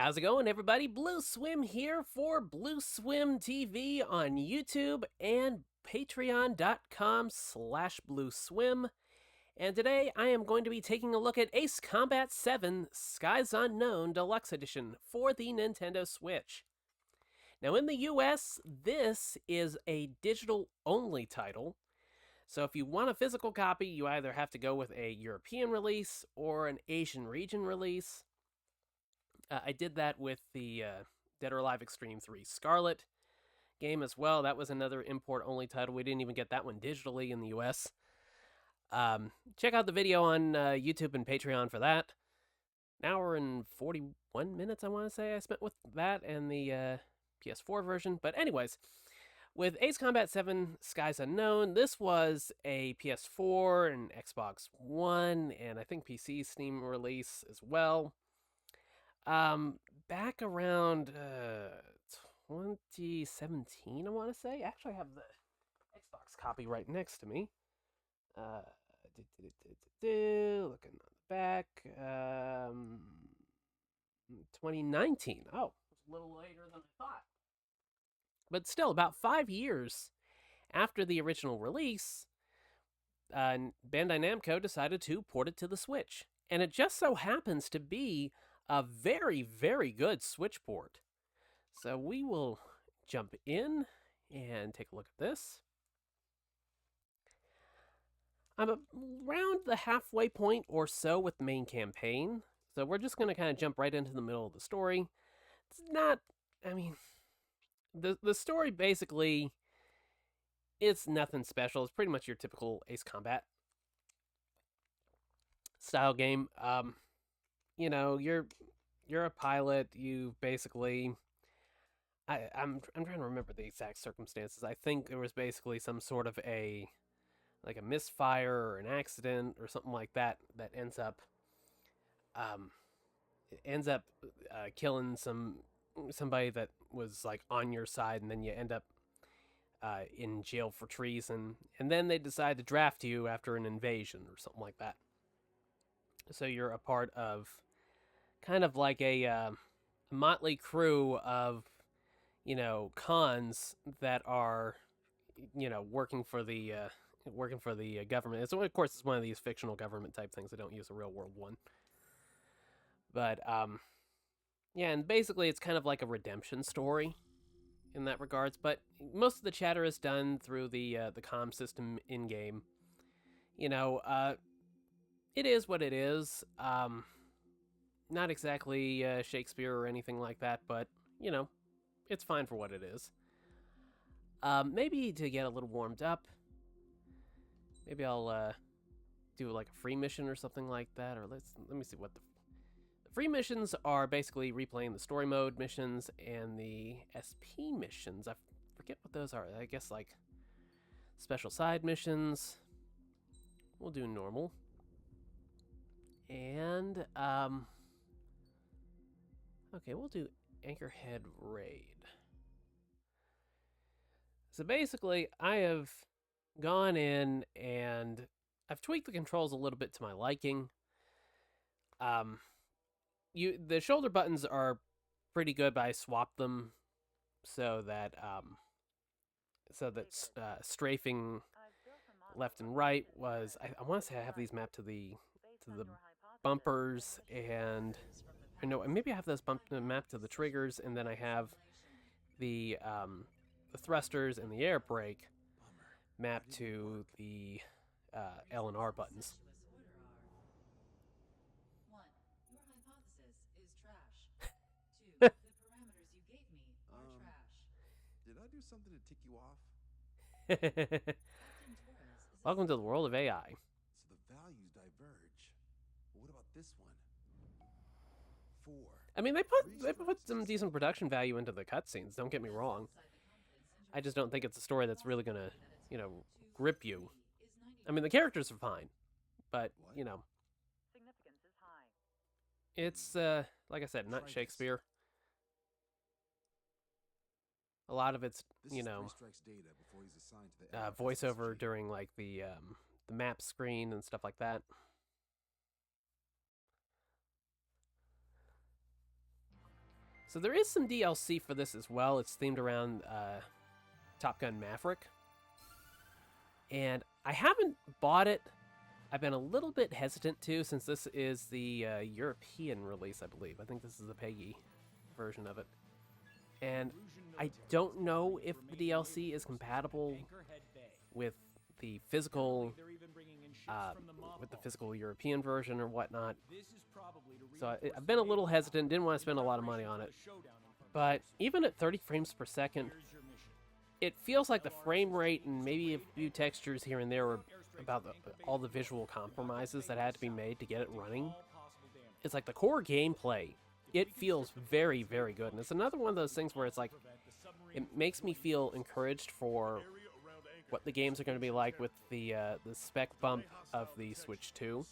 How's it going, everybody? BlueSwim here for BlueSwim TV on YouTube and patreon.com/BlueSwim. And today I am going to be taking a look at Ace Combat 7 Skies Unknown Deluxe Edition for the Nintendo Switch. Now in the US, this is a digital-only title. So if you want a physical copy, you either have to go with a European release or an Asian region release. I did that with the Dead or Alive Extreme 3 Scarlet game as well. That was another import-only title. We didn't even get that one digitally in the US. Check out the video on YouTube and Patreon for that. An hour and 41 minutes, I want to say, I spent with that and the PS4 version. But anyways, with Ace Combat 7 Skies Unknown, this was a PS4 and Xbox One, and I think PC Steam release as well. Back around 2017, I want to say. Actually, I have the Xbox copy right next to me. Looking on the back, 2019. Oh, it's a little later than I thought. But still, about 5 years after the original release, Bandai Namco decided to port it to the Switch. And it just so happens to be a very, very good Switch port. So we will jump in and take a look at this. I'm around the halfway point or so with the main campaign. So we're just going to kind of jump right into the middle of the story. It's not, I mean, the story basically, it's nothing special. It's pretty much your typical Ace Combat style game. You know, you're a pilot. You basically, I'm trying to remember the exact circumstances. I think there was basically some sort of a misfire or an accident or something like that that ends up killing somebody that was like on your side, and then you end up in jail for treason, and then they decide to draft you after an invasion or something like that. So you're a part of kind of like a motley crew of, cons that are, working for the government. It's, of course, it's one of these fictional government type things. They don't use a real world one. But yeah, and basically it's kind of like a redemption story in that regards. But most of the chatter is done through the comm system in game. It is what it is. Not exactly Shakespeare or anything like that, but, it's fine for what it is. Maybe to get a little warmed up, maybe I'll do like a free mission or something like that, or let me see what the free missions are. Basically replaying the story mode missions and the SP missions. I forget what those are. I guess like special side missions. We'll do normal. And okay, we'll do Anchorhead Raid. So basically, I have gone in and I've tweaked the controls a little bit to my liking. The shoulder buttons are pretty good, but I swapped them so that strafing left and right was. I want to say I have these mapped to the bumpers, and maybe I have those mapped to the triggers, and then I have the thrusters and the air brake mapped to the L and R buttons. Did I do something to tick you off? Welcome to the world of AI. So the values diverge. But what about this one? 4. I mean, they put some decent production value into the cutscenes. Don't get me wrong. I just don't think it's a story that's really gonna, grip you. I mean, the characters are fine, but it's like I said, not Shakespeare. A lot of it's voiceover during like the map screen and stuff like that. So there is some DLC for this as well. It's themed around Top Gun Maverick. And I haven't bought it. I've been a little bit hesitant to, since this is the European release, I believe. I think this is the PEGI version of it. And I don't know if the DLC is compatible with the physical European version or whatnot. So I've been a little hesitant, didn't want to spend a lot of money on it. But even at 30 frames per second, it feels like the frame rate and maybe a few textures here and there were about all the visual compromises that had to be made to get it running. It's like the core gameplay, it feels very, very good. And it's another one of those things where it's like, it makes me feel encouraged for what the games are going to be like with the spec bump of the Switch 2.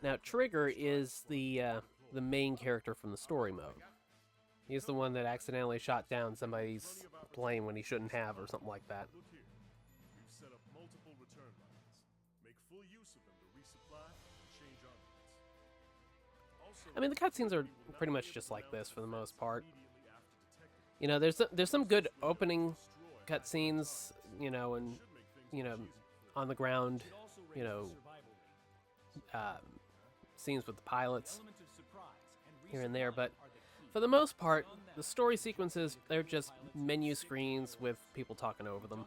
Now, Trigger is the main character from the story mode. He's the one that accidentally shot down somebody's plane when he shouldn't have, or something like that. I mean, the cutscenes are pretty much just like this for the most part. You know, there's some good opening cutscenes, you know, and, you know, on the ground, you know, scenes with the pilots here and there, but for the most part, the story sequences, they're just menu screens with people talking over them.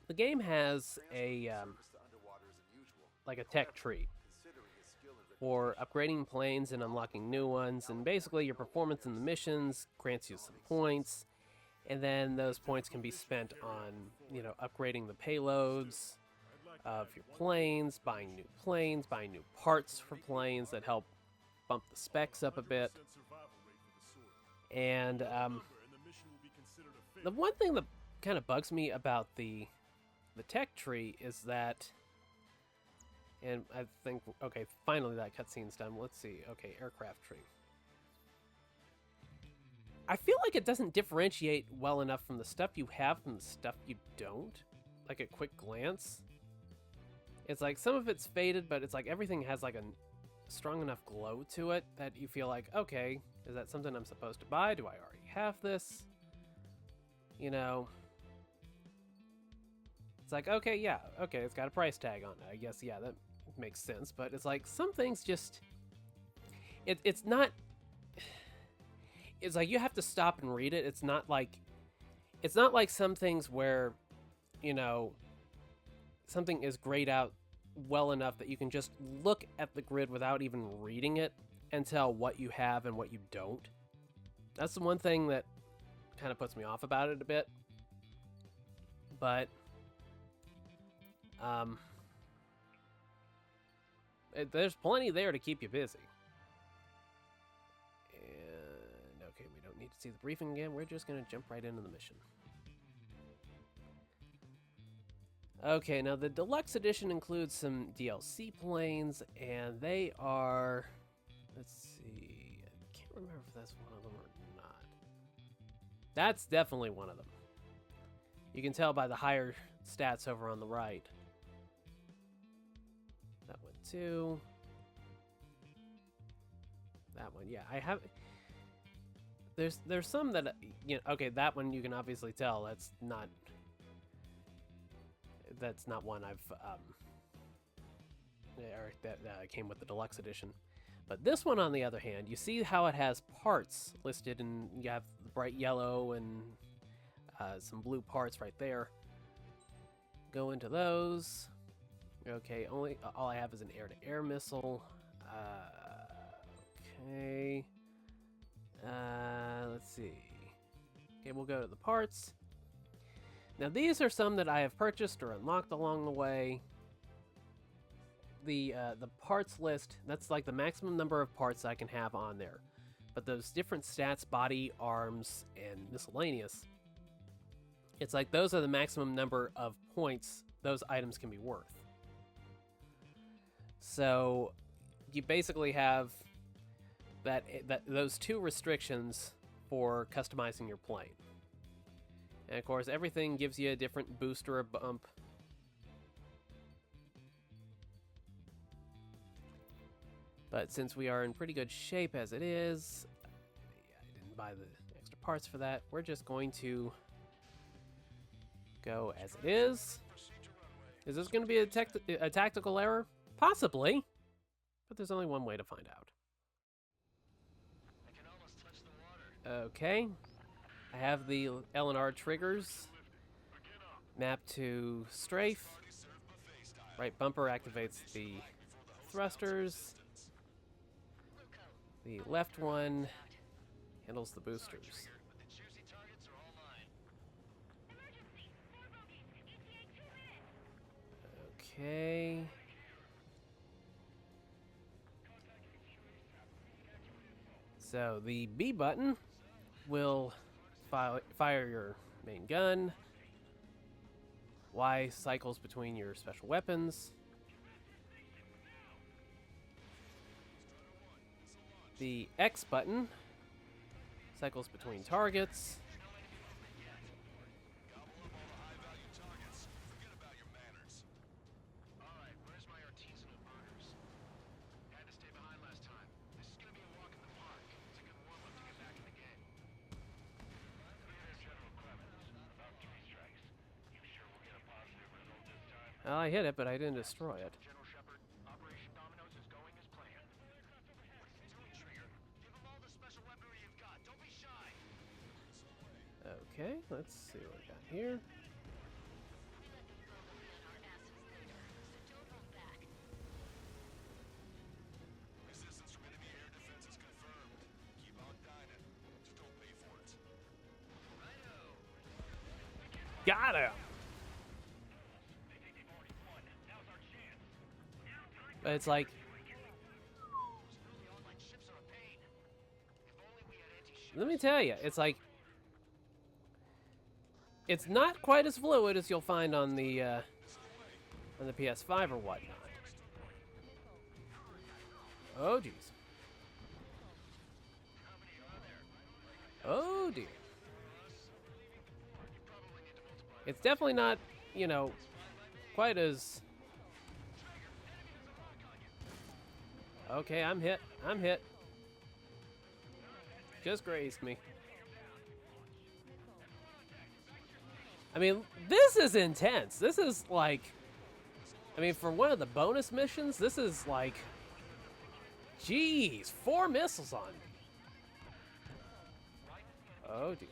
The game has a like a tech tree for upgrading planes and unlocking new ones, and basically your performance in the missions grants you some points, and then those points can be spent on, you know, upgrading the payloads of your planes, buying new parts for planes that help bump the specs up a bit. And the one thing that kind of bugs me about the tech tree is that, and I think, okay, finally that cutscene's done. Let's see. Okay, aircraft tree. I feel like it doesn't differentiate well enough from the stuff you have from the stuff you don't, like at quick glance. It's like some of it's faded, but it's like everything has like a strong enough glow to it that you feel like, okay, is that something I'm supposed to buy? Do I already have this? You know, it's like, okay, yeah, okay, it's got a price tag on it. I guess, yeah, that makes sense. But it's like some things just, it's not, it's like you have to stop and read it. It's not like some things where, you know, something is grayed out well enough that you can just look at the grid without even reading it and tell what you have and what you don't. That's the one thing that kind of puts me off about it a bit. But there's plenty there to keep you busy. And okay, we don't need to see the briefing again. We're just going to jump right into the mission. Okay, now the Deluxe Edition includes some DLC planes, and they are, let's see, I can't remember if that's one of them or not. That's definitely one of them. You can tell by the higher stats over on the right. That one too. That one, yeah, I have. There's some that, you know, okay, that one you can obviously tell that's not one I've or that came with the Deluxe Edition. But this one, on the other hand, you see how it has parts listed, and you have the bright yellow and some blue parts right there. Go into those. Okay, all I have is an air-to-air missile. Okay. Let's see. Okay, we'll go to the parts. Now, these are some that I have purchased or unlocked along the way. The parts list, that's like the maximum number of parts I can have on there. But those different stats, body, arms, and miscellaneous, it's like those are the maximum number of points those items can be worth. So you basically have those two restrictions for customizing your plane. And of course, everything gives you a different boost or a bump. But since we are in pretty good shape as it is, I didn't buy the extra parts for that. We're just going to go as it is. Is this going to be a tactical error? Possibly. But there's only one way to find out. Okay. I have the L&R triggers mapped to strafe. Right bumper activates the thrusters. The left one handles the boosters. Okay. So the B button will fire your main gun. Y cycles between your special weapons. The X button cycles between targets. Well, I hit it, but I didn't destroy it. Okay, let's see what we got here. Resistance from enemy air defense is confirmed. Keep on dining. Just don't pay for it. Got him! But it's like... Let me tell you, it's like... It's not quite as fluid as you'll find on the PS5 or whatnot. Oh, jeez. Oh, dear. It's definitely not, you know, quite as... Okay, I'm hit. I'm hit. Just grazed me. I mean, this is intense. This is like... I mean, for one of the bonus missions, this is like... Jeez, 4 missiles on me. Oh, dear.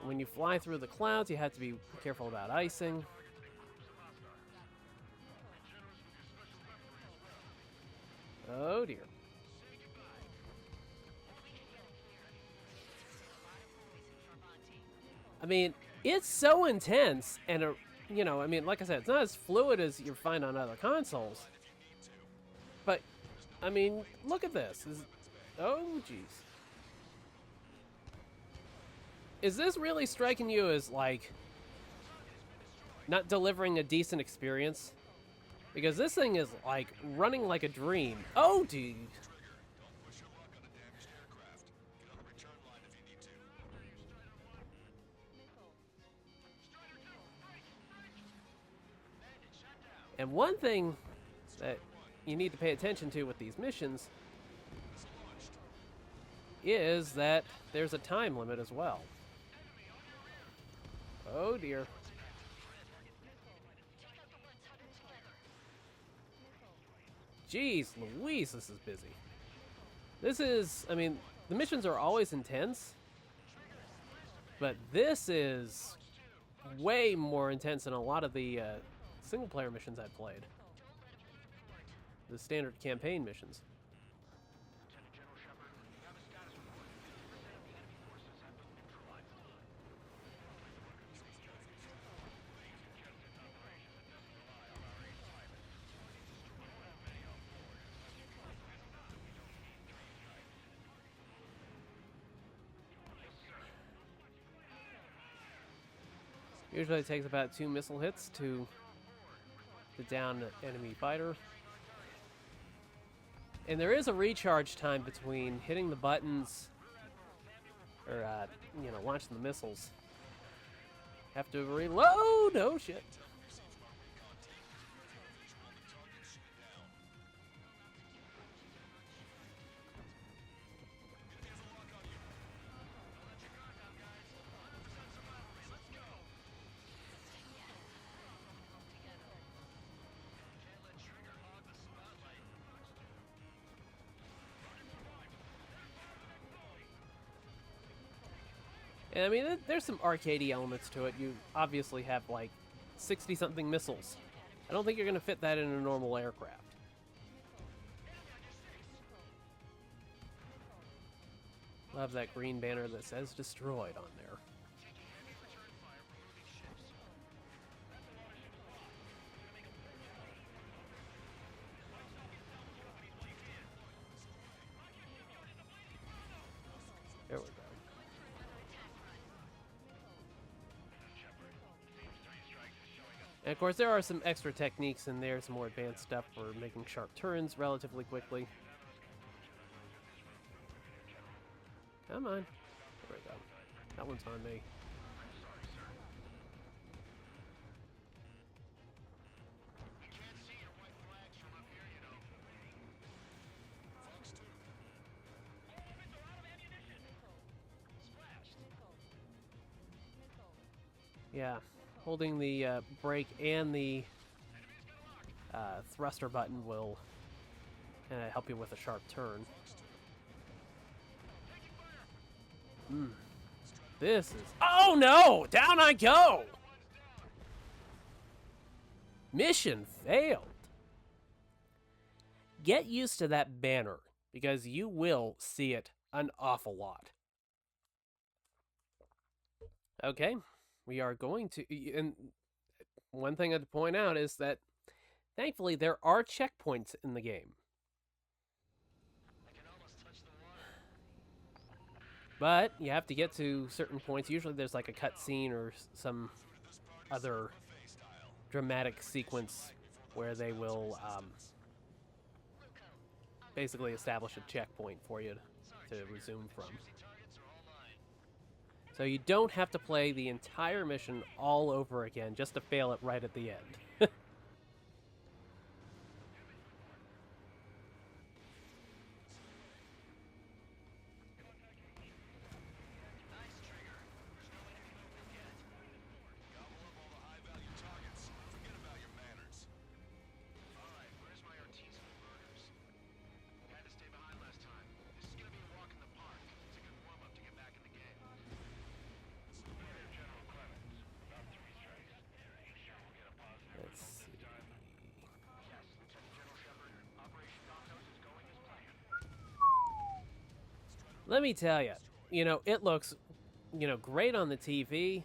When you fly through the clouds, you have to be careful about icing. Oh, dear. I mean, it's so intense, and, you know, I mean, like I said, it's not as fluid as you find on other consoles. But, I mean, look at this. Oh, jeez. Is this really striking you as, like, not delivering a decent experience? Because this thing is, like, running like a dream. Oh, dude. And one thing that you need to pay attention to with these missions is that there's a time limit as well. Oh, dear. Jeez Louise, this is busy. This is, I mean, the missions are always intense, but this is way more intense than a lot of the single-player missions I've played. The standard campaign missions. Usually it takes about 2 missile hits to down an enemy fighter. And there is a recharge time between hitting the buttons Or, launching the missiles. Have to reload! Oh, shit. And I mean, there's some arcadey elements to it. You obviously have like 60-something missiles. I don't think you're going to fit that in a normal aircraft. Love that green banner that says destroyed on there. There we go. And of course, there are some extra techniques in there, some more advanced stuff for making sharp turns relatively quickly. Come on. There we go. That one's on me. Yeah. Holding the brake and the thruster button will kind of help you with a sharp turn. This is... Oh no! Down I go! Mission failed. Get used to that banner, because you will see it an awful lot. Okay. We are going to, and one thing I'd point out is that, thankfully, there are checkpoints in the game. But you have to get to certain points. Usually there's like a cutscene or some other dramatic sequence where they will basically establish a checkpoint for you to resume from. So you don't have to play the entire mission all over again just to fail it right at the end. Let me tell you, it looks, great on the TV.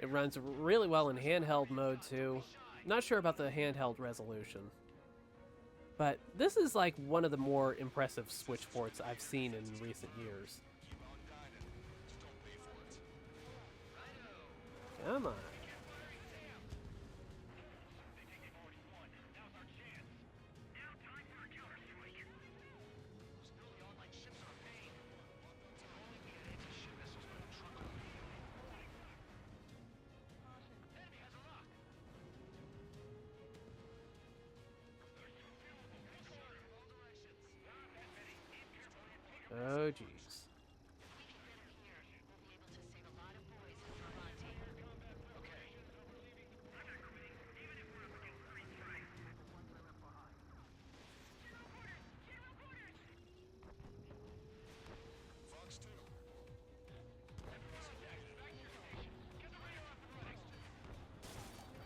It runs really well in handheld mode, too. Not sure about the handheld resolution. But this is like one of the more impressive Switch ports I've seen in recent years. Come on. Oh, jeez.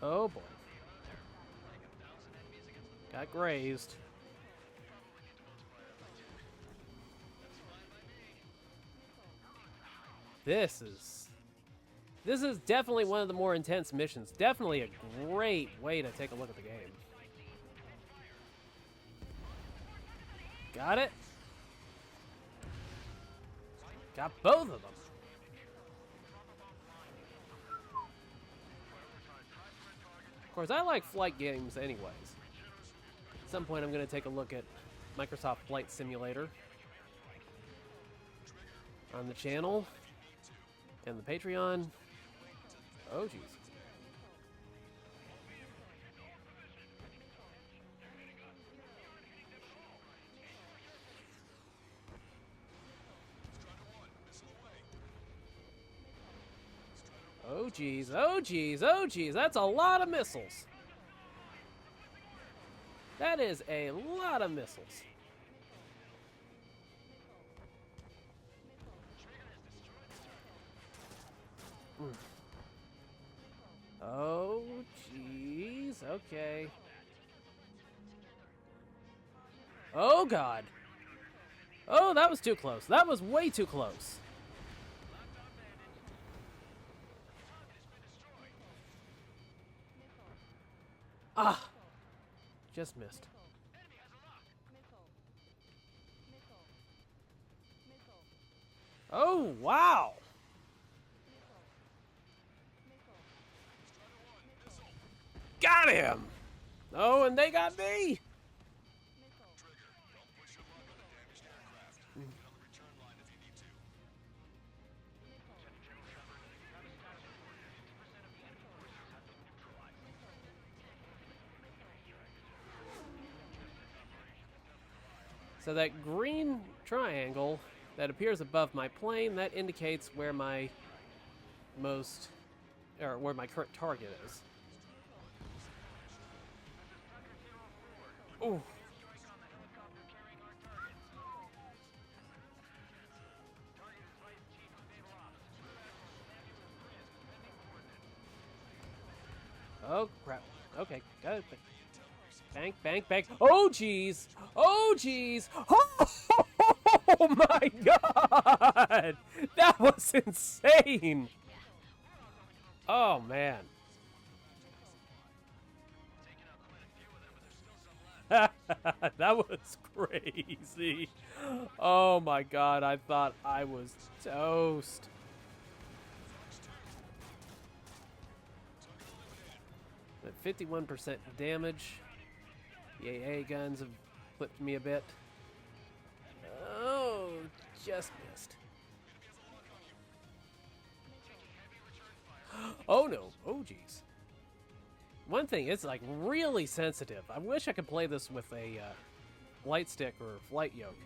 Oh, boy. Got grazed. This is definitely one of the more intense missions. Definitely a great way to take a look at the game. Got it? Got both of them. Of course, I like flight games anyways. At some point, I'm going to take a look at Microsoft Flight Simulator. on the channel and the Patreon. Oh, jeez. Oh, jeez. Oh, jeez. Oh, jeez. That's a lot of missiles. That is a lot of missiles. Oh, jeez. Okay. Oh, God. Oh, that was too close. That was way too close. Ah. Just missed. Oh, wow. Got him. Oh, and they got me. So that green triangle that appears above my plane, that indicates where my where my current target is. Oh. Oh, crap. Okay, got it. Bank, bank, bank. Oh, jeez. Oh, jeez. Oh, my God. That was insane. Oh, man. That was crazy. Oh, my God. I thought I was toast. At 51% damage. The AA guns have clipped me a bit. Oh, just missed. Oh no. Oh jeez. One thing, it's like really sensitive. I wish I could play this with a light stick or flight yoke,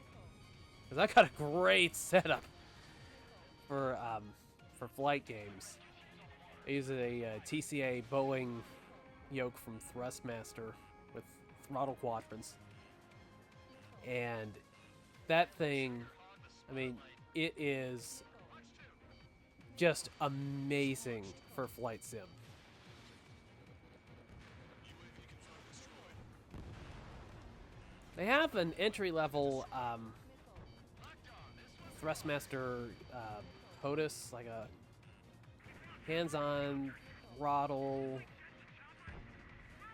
because I got a great setup for flight games. I use a TCA Boeing yoke from Thrustmaster with throttle quadrants, and that thing, I mean, it is just amazing for flight sim. They have an entry-level Thrustmaster POTUS, like a hands-on throttle.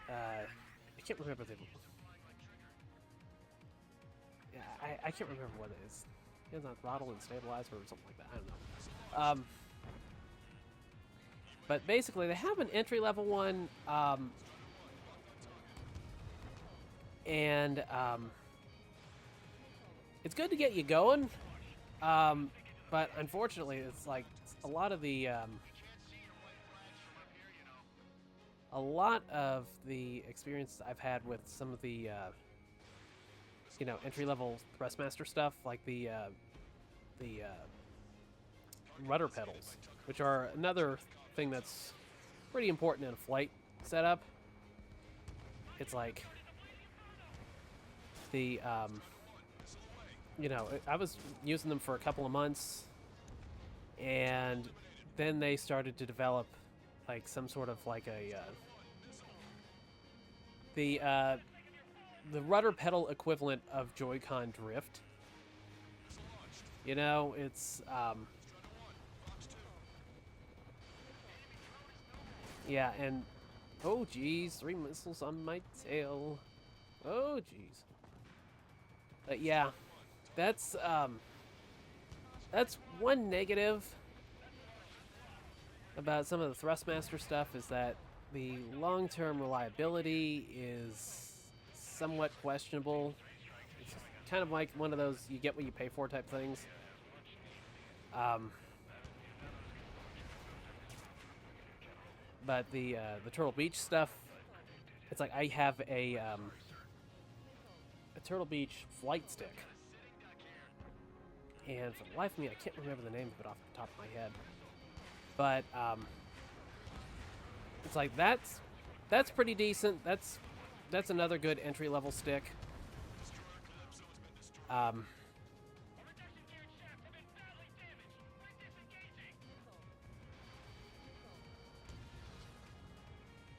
I can't remember the. Yeah, I can't remember what it is. Hands-on throttle and stabilizer or something like that. I don't know. But basically, they have an entry-level one. And it's good to get you going, but unfortunately, it's like a lot of the experience I've had with some of the entry-level Thrustmaster stuff, like the rudder pedals, which are another thing that's pretty important in a flight setup. It's like the I was using them for a couple of months, and then they started to develop like some sort of like a the rudder pedal equivalent of Joy-Con drift. It's yeah, and oh geez, 3 missiles on my tail. Oh geez. But yeah, that's one negative about some of the Thrustmaster stuff, is that the long-term reliability is somewhat questionable. It's kind of like one of those you get what you pay for type things. But the Turtle Beach stuff, it's like I have a Turtle Beach flight stick, and for the life of me, I can't remember the name of it off the top of my head. But it's like that's pretty decent. That's another good entry level stick.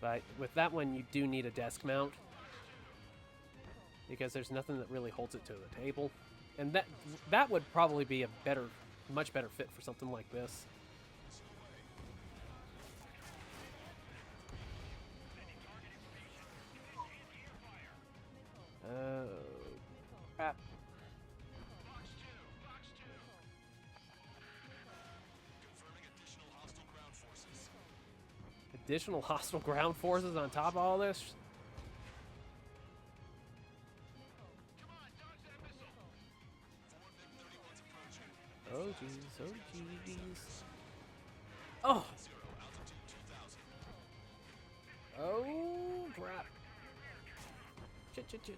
But with that one, you do need a desk mount because there's nothing that really holds it to the table, and that would probably be a much better fit for something like this. Crap. Additional hostile ground forces on top of all this? Oh, jeez. Oh, jeez. Oh! Oh, crap. Shit.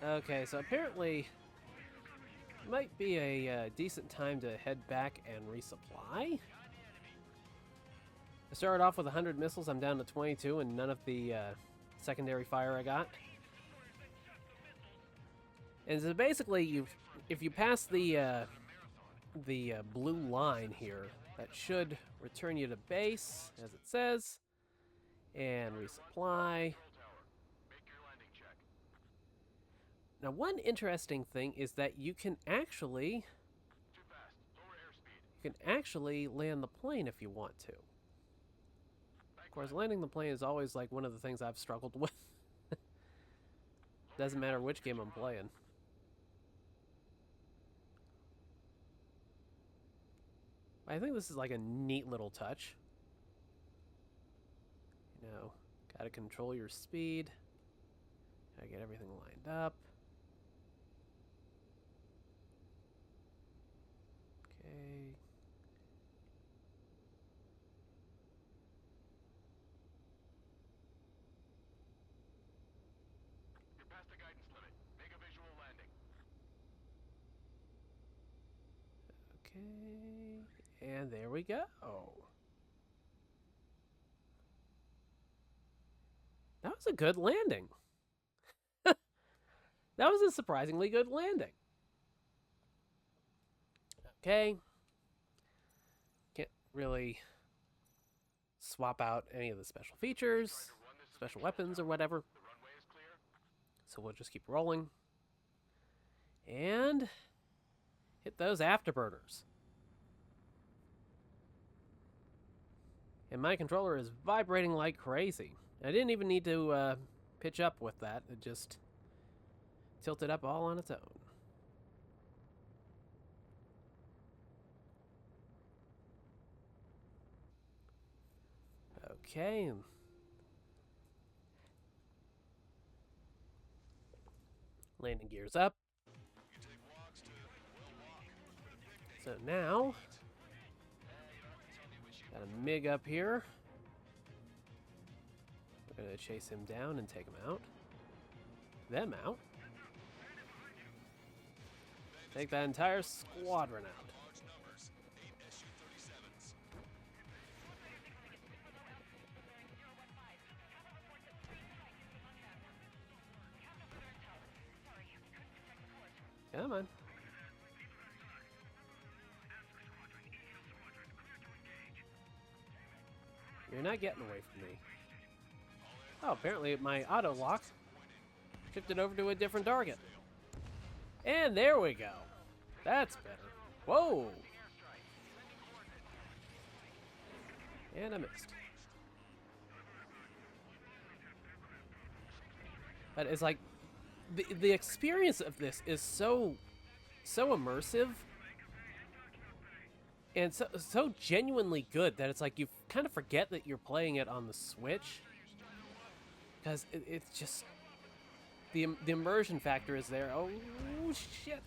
Okay, so apparently might be a decent time to head back and resupply. I started off with 100 missiles. I'm down to 22, and none of the secondary fire I got. And so basically, if you pass the blue line here, that should return you to base, as it says, and resupply. Now, one interesting thing is that you can actually land the plane if you want to. Of course, landing the plane is always like one of the things I've struggled with. Doesn't matter which game I'm playing. I think this is like a neat little touch. You know, gotta control your speed. Gotta get everything lined up. Okay. You're past the guidance limit. Make a visual landing. Okay. And there we go. That was a good landing. That was a surprisingly good landing. Okay. Can't really swap out any of the special features, special weapons, or whatever. So we'll just keep rolling. And hit those afterburners. And my controller is vibrating like crazy. I didn't even need to pitch up with that. It just tilted up all on its own. Okay. Landing gears up. So now, got a MiG up here. We're going to chase him down and take him out. Them out. Take that entire squadron out. Come on. You're not getting away from me. Oh, apparently my auto lock shifted over to a different target. And there we go. That's better. Whoa! And I missed. But it's like the experience of this is so immersive and so genuinely good that it's like you kind of forget that you're playing it on the Switch, because it's just the immersion factor is there. Oh shit!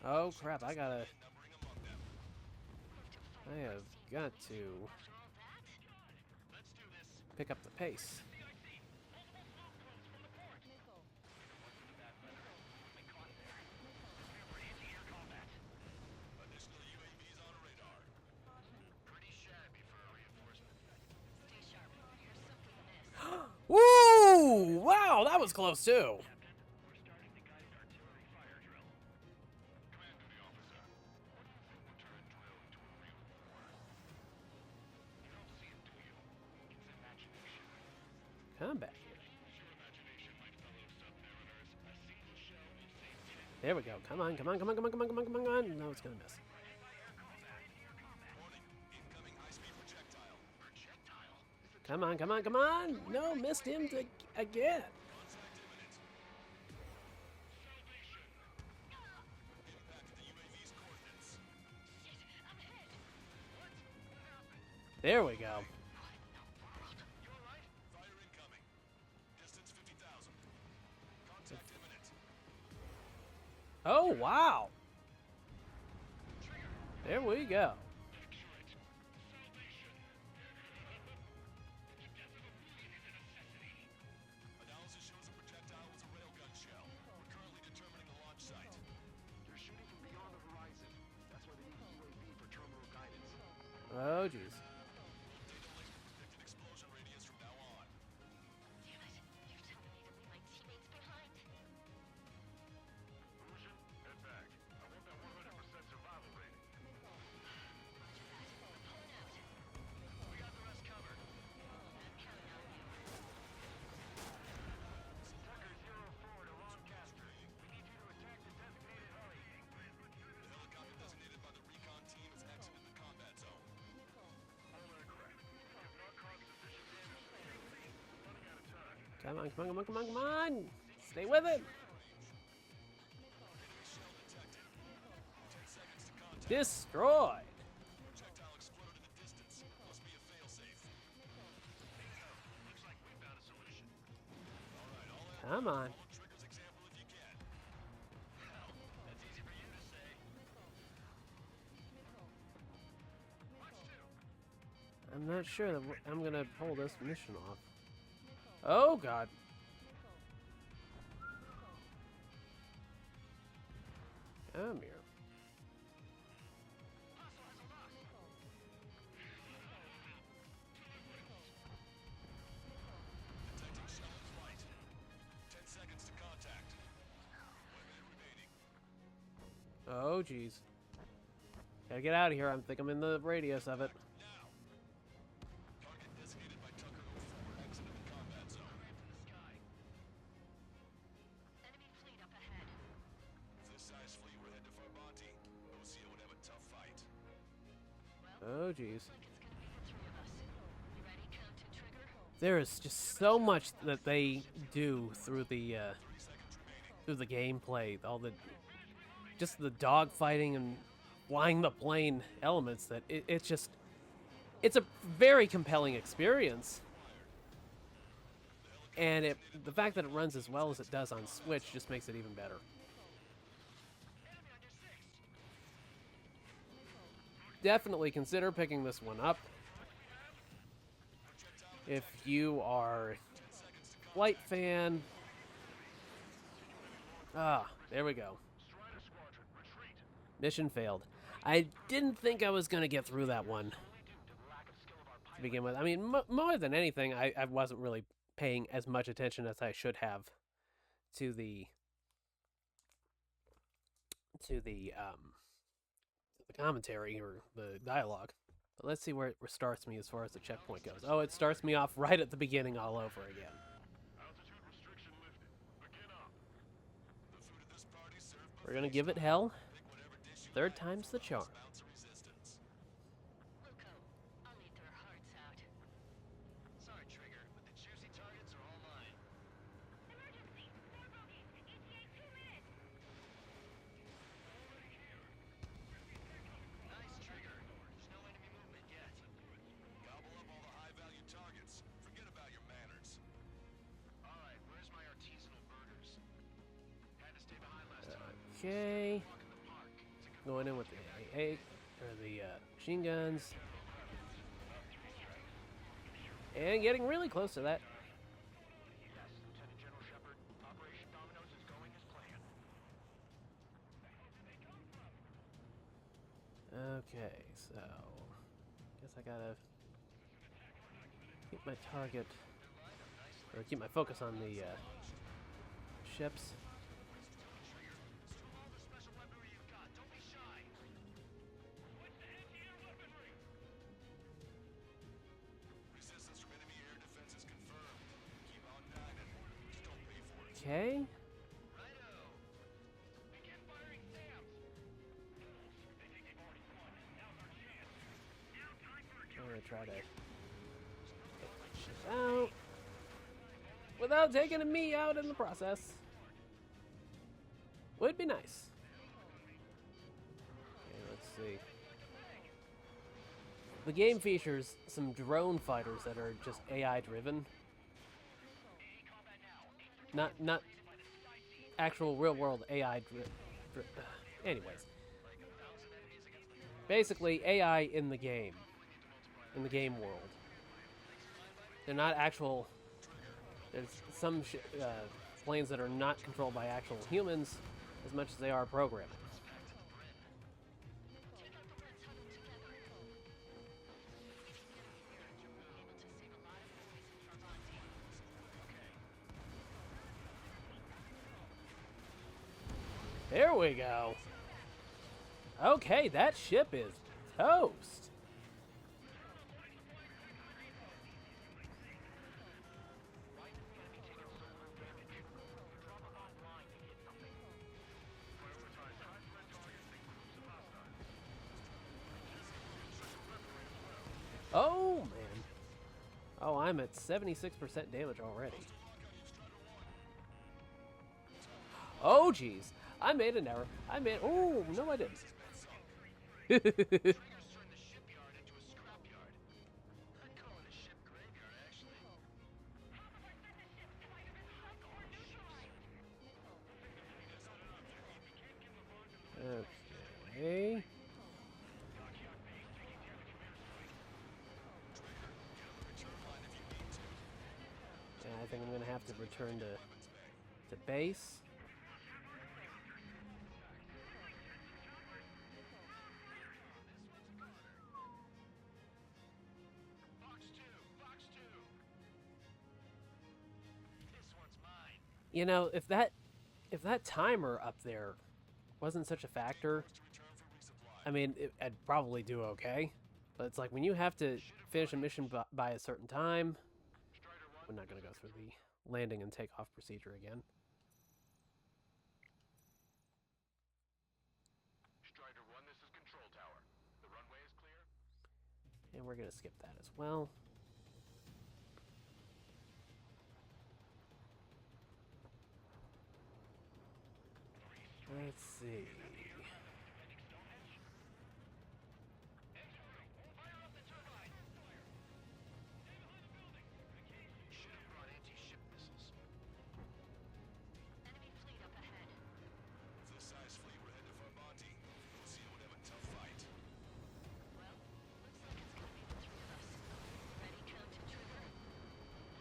Oh crap, I have got to pick up the pace. Woo! Wow, that was close too. Come back here. There we go. Come on, come on, come on, come on, come on, come on, come on, come on. No, it's gonna miss. Come on, come on, come on! No, missed him again. There we go. Oh, wow. There we go. Analysis shows the projectile was a railgun shell. We're currently determining the launch site. They're shooting from beyond the horizon. That's why they need UAV for terminal guidance. Oh, jeez. Predicted explosion radius from now on. Damn it. You're telling me to leave my teammates behind? Lucian, head back. I want that 100% survival rating. Roger that. I'm pulling out. We got the rest covered. I'm counting on you. Tucker 04 to Lancaster. We need you to attack the designated heli. The helicopter designated by the recon team has exited the combat zone. All aircraft. We have not caused sufficient damage to the airfield. We're running out of time. Come on, come on, come on, come on, come on! Stay with it! Destroyed! Projectile exploded in the distance. Must be a failsafe. Looks like we found a solution. All right, all that. Come on. Follow Trigger's example if you can. Hell, that's easy for you to say. Watch two. I'm not sure that I'm gonna pull this mission off. Oh, God. Come here. Detecting shell in flight. 10 seconds to contact. 1 minute remaining. Oh, jeez. Gotta get out of here. I think I'm in the radius of it. Now. Target designated by Tucker 04 exited the combat zone. Enemy fleet up ahead. If this size fleet were head to Farbanti, OCO would have a tough fight. Oh, jeez. Looks like it's gonna be the three of us. You ready, Captain Trigger? There is just so much that they do through the gameplay. All the just the dogfighting and flying the plane elements that it's a very compelling experience. And the fact that it runs as well as it does on Switch just makes it even better. Definitely consider picking this one up if you are a flight fan. Ah, there we go. Strider Squadron, retreat. Mission failed. I didn't think I was going to get through that one to begin with. I mean, more than anything, I wasn't really paying as much attention as I should have to the commentary or the dialogue. But let's see where it starts me as far as the checkpoint goes. Oh, it starts me off right at the beginning all over again. Altitude restriction lifted. Begin up. The food of this party served We're going to give it hell. pick whatever dish you Third like. time's the charm. Bounce of resistance. Luco, I'll eat their hearts out. Sorry, Trigger, but the juicy targets are all mine. Emergency! 4 bogeys! ETA 2 minutes! Nice, Trigger. There's no enemy movement yet. Gobble up all the high-value targets. Forget about your manners. All right, where's my artisanal burgers? Had to stay behind last time. Okay. Walk in the park. Going in with the AA, or the machine guns. And getting really close to that. Yes, Lieutenant General Shepard. Operation Dominoes is going as planned. Okay, so guess I gotta keep my target, or keep my focus on the ships. All the special weaponry you've got. Don't be shy. Resistance from enemy air defense is confirmed. Keep on diving. Just don't pay for it. Okay. Righto. Begin firing SAMs. They think they've already won. Now's our chance. Now time for a I'm gonna try to get my ship out without taking me out in the process. Would be nice. Okay, let's see. The game features some drone fighters that are just AI driven. Not actual real world AI anyways. Basically AI in the game world. They're not actual. There's some planes that are not controlled by actual humans as much as they are programmed. There we go. Okay, that ship is toast. Oh, man. Oh, I'm at 76% damage already. Oh, jeez. I made an error. Oh, no, I didn't. Triggers turn the shipyard into a scrapyard. I'd call it a ship graveyard, actually. Okay. Yeah, I think I'm gonna have to return to base. Box 2, box 2. This one's mine. You know, if that timer up there wasn't such a factor, I mean, I'd probably do okay. But it's like when you have to finish a mission by a certain time, we're not going to go through the landing and takeoff procedure again. Strider 1, this is Control Tower. The runway is clear. And we're going to skip that as well. Let's see. Should have brought anti-ship missiles. Enemy fleet up ahead. This size fleet, we're headed for Monty. We'll see we'll have a tough fight. Well, looks like it's gonna be the three of us. Ready, count to trigger?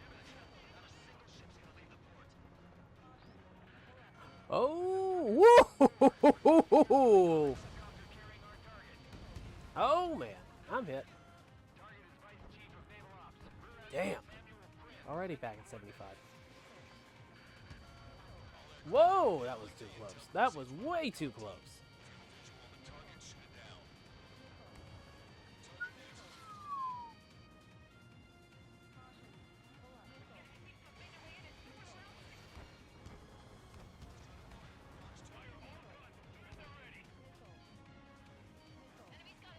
Not a single ship's gonna leave the port. Oh, whoa! Oh man, I'm hit. Target is Vice Chief of Naval Ops. Damn. Already back at 75. Whoa, that was too close. That was way too close. Target, shoot it down.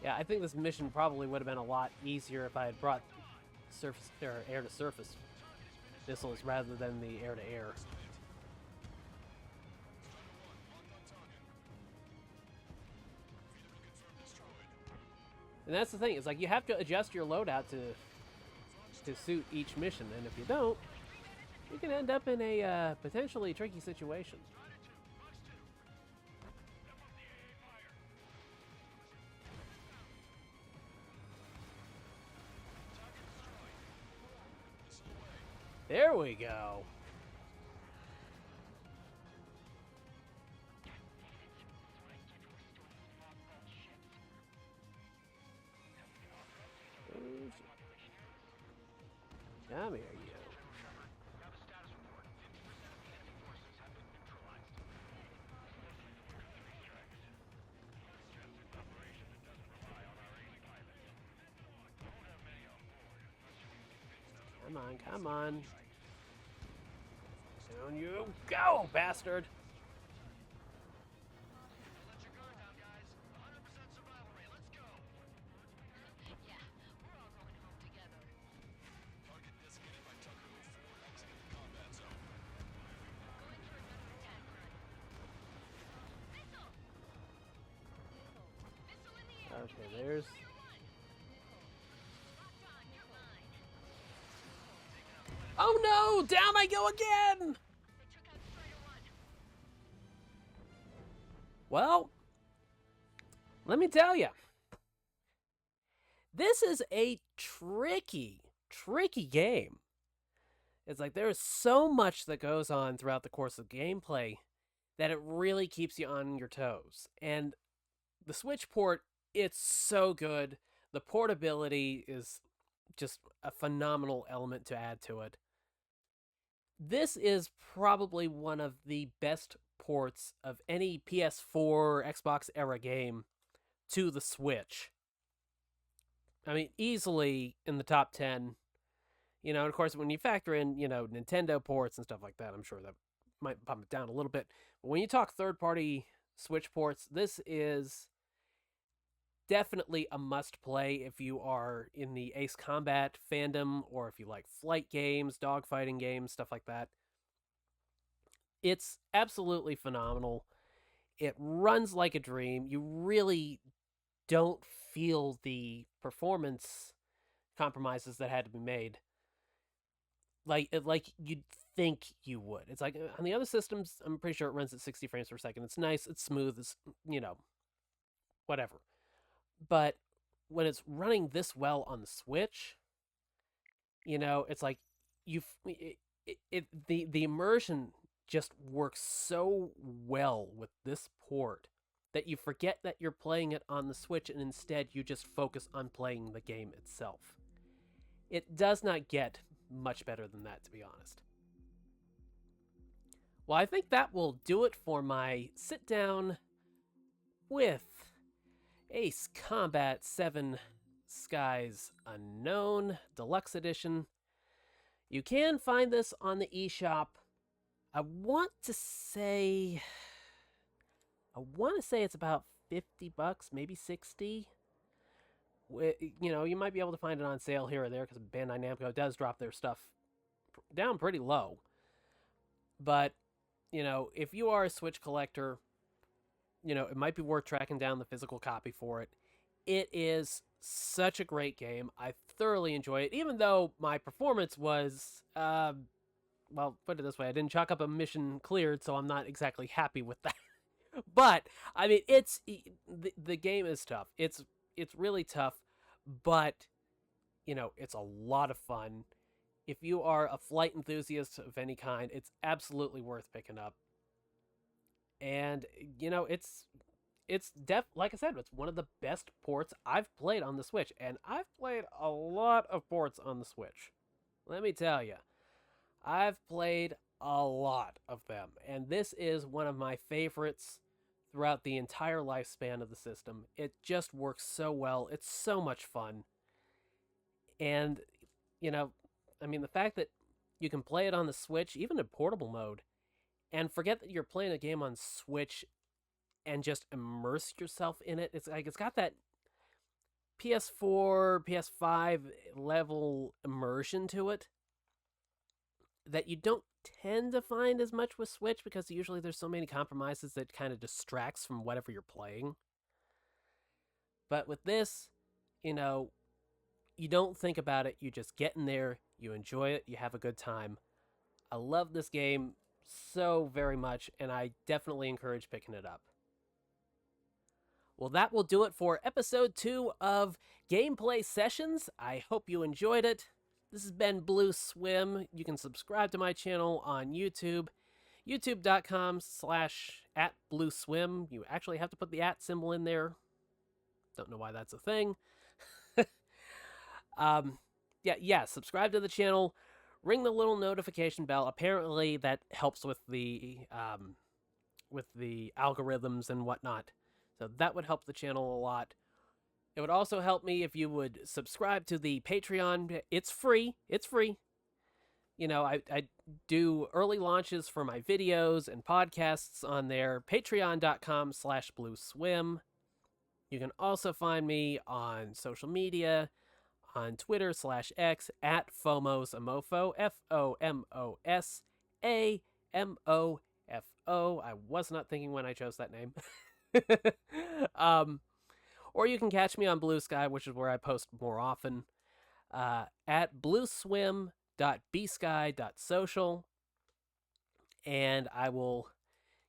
Yeah, I think this mission probably would have been a lot easier if I had brought surface or air to surface missiles rather than the air to air. And that's the thing, it's like you have to adjust your loadout to suit each mission, and if you don't, you can end up in a potentially tricky situation. There we go. Come here, you. Come on, come on. Down you go, bastard! Let your guard down, guys. 100% survival rate. Let's go. Yeah, we're all going home together. Target designated by Tucker 04 exiting the combat zone. Going for another attack run. Missile! Missile in the air. Okay, there's... Locked on, you're mine. Oh no! Down I go again! They took out Strider 1. Well, let me tell you. This is a tricky game. It's like there is so much that goes on throughout the course of gameplay that it really keeps you on your toes. And the Switch port, it's so good. The portability is just a phenomenal element to add to it. This is probably one of the best ports of any PS4 or Xbox era game to the Switch. I mean, easily in the top 10. You know, of course, when you factor in, Nintendo ports and stuff like that, I'm sure that might bump it down a little bit. But when you talk third-party Switch ports, this is definitely a must-play if you are in the Ace Combat fandom or if you like flight games, dogfighting games, stuff like that. It's absolutely phenomenal. It runs like a dream. You really don't feel the performance compromises that had to be made like you'd think you would. It's like on the other systems, I'm pretty sure it runs at 60 frames per second. It's nice, it's smooth, it's, whatever. But when it's running this well on the Switch, it's like the immersion just works so well with this port that you forget that you're playing it on the Switch and instead you just focus on playing the game itself. It does not get much better than that, to be honest. Well, I think that will do it for my sit down with Ace Combat 7 Skies Unknown Deluxe Edition. You can find this on the eShop. I want to say it's about $50, maybe 60. You might be able to find it on sale here or there because Bandai Namco does drop their stuff down pretty low. But, if you are a Switch collector, it might be worth tracking down the physical copy for it. It is such a great game. I thoroughly enjoy it, even though my performance was, well, put it this way, I didn't chalk up a mission cleared, so I'm not exactly happy with that. But, I mean, the game is tough. It's really tough, but, it's a lot of fun. If you are a flight enthusiast of any kind, it's absolutely worth picking up. And, like I said, it's one of the best ports I've played on the Switch, and I've played a lot of ports on the Switch. Let me tell you, I've played a lot of them, and this is one of my favorites throughout the entire lifespan of the system. It just works so well. It's so much fun. And, the fact that you can play it on the Switch, even in portable mode, and forget that you're playing a game on Switch and just immerse yourself in it. It's like it's got that PS4, PS5 level immersion to it that you don't tend to find as much with Switch because usually there's so many compromises that kind of distracts from whatever you're playing. But with this, you don't think about it. You just get in there, you enjoy it, you have a good time. I love this game so very much, and I definitely encourage picking it up. Well, that will do it for episode 2 of Gameplay Sessions. I hope you enjoyed it. This has been BlueSwim. You can subscribe to my channel on YouTube, youtube.com/@BlueSwim. You actually have to put the @ symbol in there. Don't know why that's a thing. Yeah, subscribe to the channel. Ring the little notification bell. Apparently that helps with the algorithms and whatnot. So that would help the channel a lot. It would also help me if you would subscribe to the Patreon. It's free. It's free. You know, I do early launches for my videos and podcasts on there. Patreon.com/BlueSwim. You can also find me on social media, on Twitter/X @FomosAmofo, FOMOSAMOFO. I was not thinking when I chose that name. Or you can catch me on Blue Sky, which is where I post more often, at blueswim.bsky.social. And I will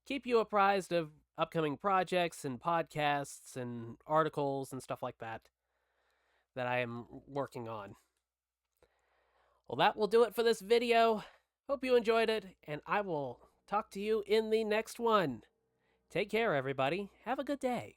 keep you apprised of upcoming projects and podcasts and articles and stuff like that I am working on. Well, that will do it for this video. Hope you enjoyed it, and I will talk to you in the next one. Take care, everybody. Have a good day.